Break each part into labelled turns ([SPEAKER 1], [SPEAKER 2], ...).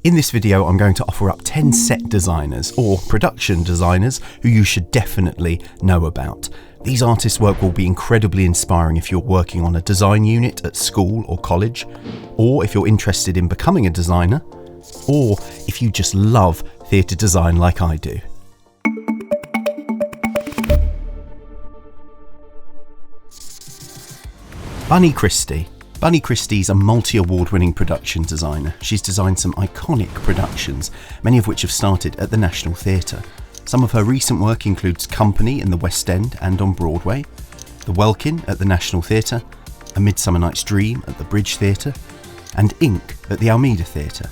[SPEAKER 1] In this video, I'm going to offer up 10 set designers or production designers who you should definitely know about. These artists' work will be incredibly inspiring if you're working on a design unit at school or college, or if you're interested in becoming a designer, or if you just love theatre design like I do. Bunny Christie. Bunny Christie's a multi-award-winning production designer. She's designed some iconic productions, many of which have started at the National Theatre. Some of her recent work includes Company in the West End and on Broadway, The Welkin at the National Theatre, A Midsummer Night's Dream at the Bridge Theatre, and Ink at the Almeida Theatre.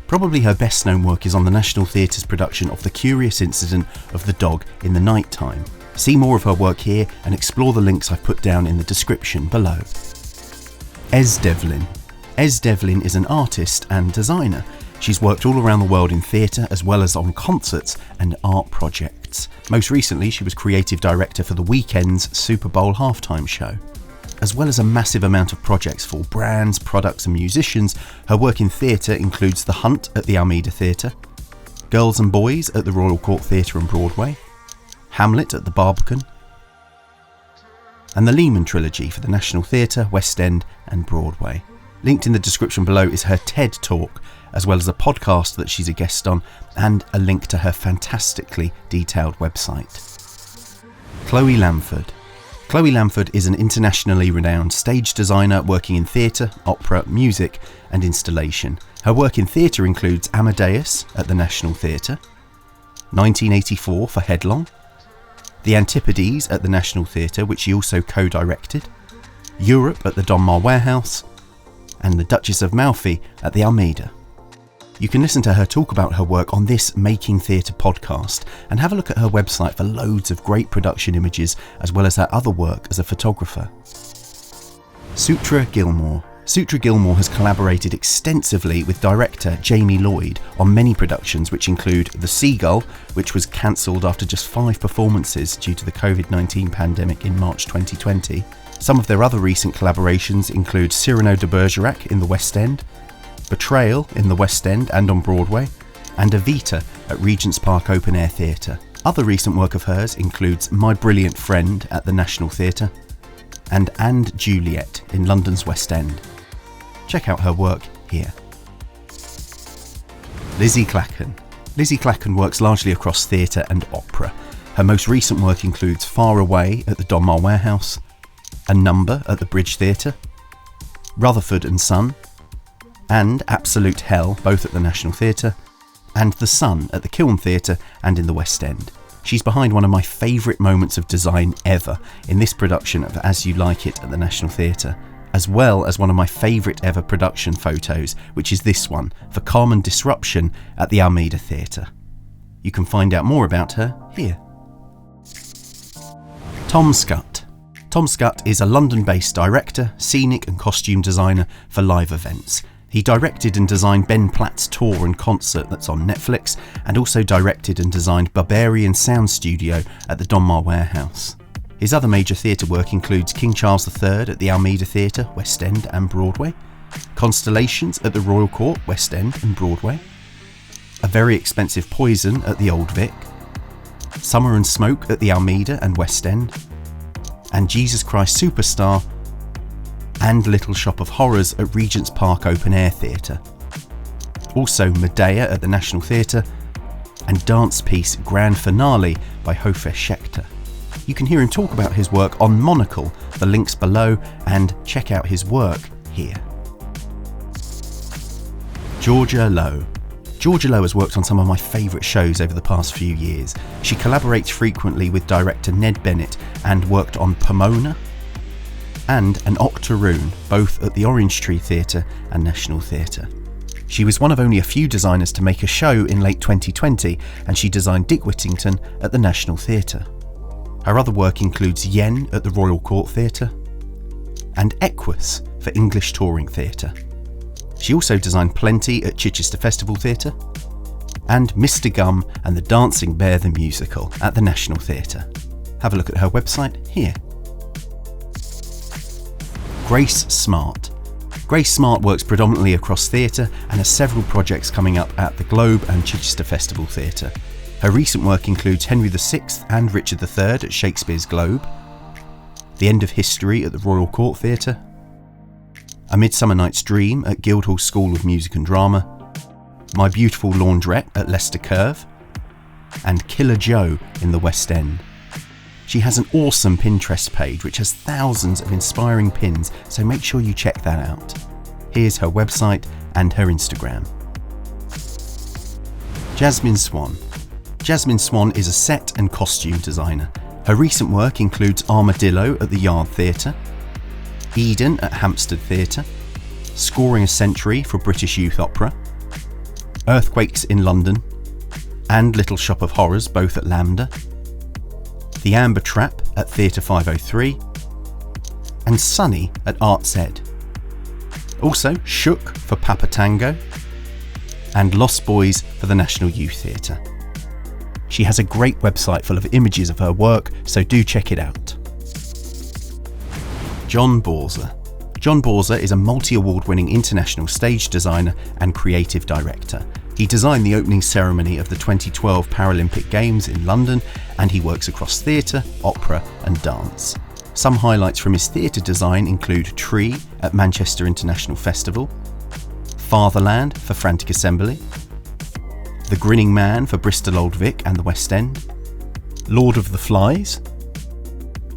[SPEAKER 1] Probably her best-known work is on the National Theatre's production of The Curious Incident of the Dog in the Night Time. See more of her work here and explore the links I've put down in the description below. Devlin. Devlin is an artist and designer. She's worked all around the world in theatre as well as on concerts and art projects. Most recently, she was creative director for The Weeknd's Super Bowl halftime show. As well as a massive amount of projects for brands, products and musicians, her work in theatre includes The Hunt at the Almeida Theatre, Girls and Boys at the Royal Court Theatre and Broadway, Hamlet at the Barbican, and the Lehman Trilogy for the National Theatre, West End and Broadway. Linked in the description below is her TED Talk, as well as a podcast that she's a guest on, and a link to her fantastically detailed website. Chloe Lamford. Chloe Lamford is an internationally renowned stage designer working in theatre, opera, music and installation. Her work in theatre includes Amadeus at the National Theatre, 1984 for Headlong, The Antipodes at the National Theatre, which she also co-directed, Europe at the Donmar Warehouse, and The Duchess of Malfi at the Almeida. You can listen to her talk about her work on this Making Theatre podcast and have a look at her website for loads of great production images as well as her other work as a photographer. Soutra Gilmour. Soutra Gilmour has collaborated extensively with director Jamie Lloyd on many productions which include The Seagull, which was cancelled after just 5 performances due to the COVID-19 pandemic in March 2020. Some of their other recent collaborations include Cyrano de Bergerac in the West End, Betrayal in the West End and on Broadway, and Evita at Regent's Park Open Air Theatre. Other recent work of hers includes My Brilliant Friend at the National Theatre and Juliet in London's West End. Check out her work here. Lizzie Clachan. Lizzie Clachan works largely across theatre and opera. Her most recent work includes Far Away at the Donmar Warehouse, A Number at the Bridge Theatre, Rutherford and Son, and Absolute Hell, both at the National Theatre, and The Sun at the Kiln Theatre and in the West End. She's behind one of my favourite moments of design ever in this production of As You Like It at the National Theatre, as well as one of my favourite ever production photos, which is this one for Carmen Disruption at the Almeida Theatre. You can find out more about her here. Tom Scutt. Tom Scutt is a London-based director, scenic and costume designer for live events. He directed and designed Ben Platt's tour and concert that's on Netflix, and also directed and designed Barbarian Sound Studio at the Donmar Warehouse. His other major theatre work includes King Charles III at the Almeida Theatre, West End and Broadway, Constellations at the Royal Court, West End and Broadway, A Very Expensive Poison at the Old Vic, Summer and Smoke at the Almeida and West End, and Jesus Christ Superstar and Little Shop of Horrors at Regent's Park Open Air Theatre. Also Medea at the National Theatre and dance piece Grand Finale by Hofer Schechter. You can hear him talk about his work on Monocle, the links below, and check out his work here. Georgia Lowe. Georgia Lowe has worked on some of my favourite shows over the past few years. She collaborates frequently with director Ned Bennett and worked on Pomona and An Octoroon, both at the Orange Tree Theatre and National Theatre. She was one of only a few designers to make a show in late 2020, and she designed Dick Whittington at the National Theatre. Her other work includes Yen at the Royal Court Theatre and Equus for English Touring Theatre. She also designed Plenty at Chichester Festival Theatre and Mr. Gum and the Dancing Bear the Musical at the National Theatre. Have a look at her website here. Grace Smart. Grace Smart works predominantly across theatre and has several projects coming up at the Globe and Chichester Festival Theatre. Her recent work includes Henry VI and Richard III at Shakespeare's Globe, The End of History at the Royal Court Theatre, A Midsummer Night's Dream at Guildhall School of Music and Drama, My Beautiful Laundrette at Leicester Curve, and Killer Joe in the West End. She has an awesome Pinterest page which has thousands of inspiring pins, so make sure you check that out. Here's her website and her Instagram. Jasmine Swan. Jasmine Swan is a set and costume designer. Her recent work includes Armadillo at the Yard Theatre, Eden at Hampstead Theatre, Scoring a Century for British Youth Opera, Earthquakes in London, and Little Shop of Horrors, both at Lambda, The Amber Trap at Theatre 503, and Sunny at Arts Ed. Also Shook for Papa Tango, and Lost Boys for the National Youth Theatre. She has a great website full of images of her work, so do check it out. Jon Bausor. Jon Bausor is a multi-award winning international stage designer and creative director. He designed the opening ceremony of the 2012 Paralympic Games in London, and he works across theatre, opera and dance. Some highlights from his theatre design include Tree at Manchester International Festival, Fatherland for Frantic Assembly, The Grinning Man for Bristol Old Vic and the West End, Lord of the Flies,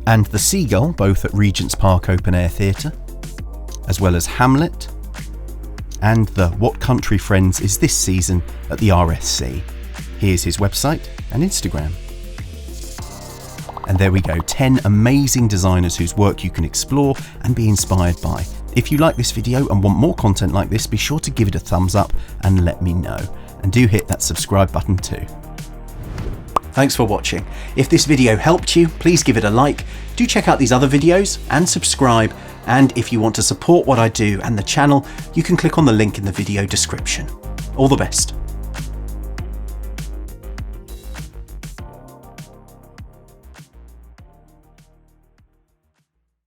[SPEAKER 1] and The Seagull, both at Regent's Park Open Air Theatre, as well as Hamlet, and the What Country Friends Is This Season at the RSC. Here's his website and Instagram. And there we go, 10 amazing designers whose work you can explore and be inspired by. If you like this video and want more content like this, be sure to give it a thumbs up and let me know. And do hit that subscribe button too. Thanks for watching. If this video helped you, please give it a like. Do check out these other videos and subscribe. And if you want to support what I do and the channel, you can click on the link in the video description. All the best.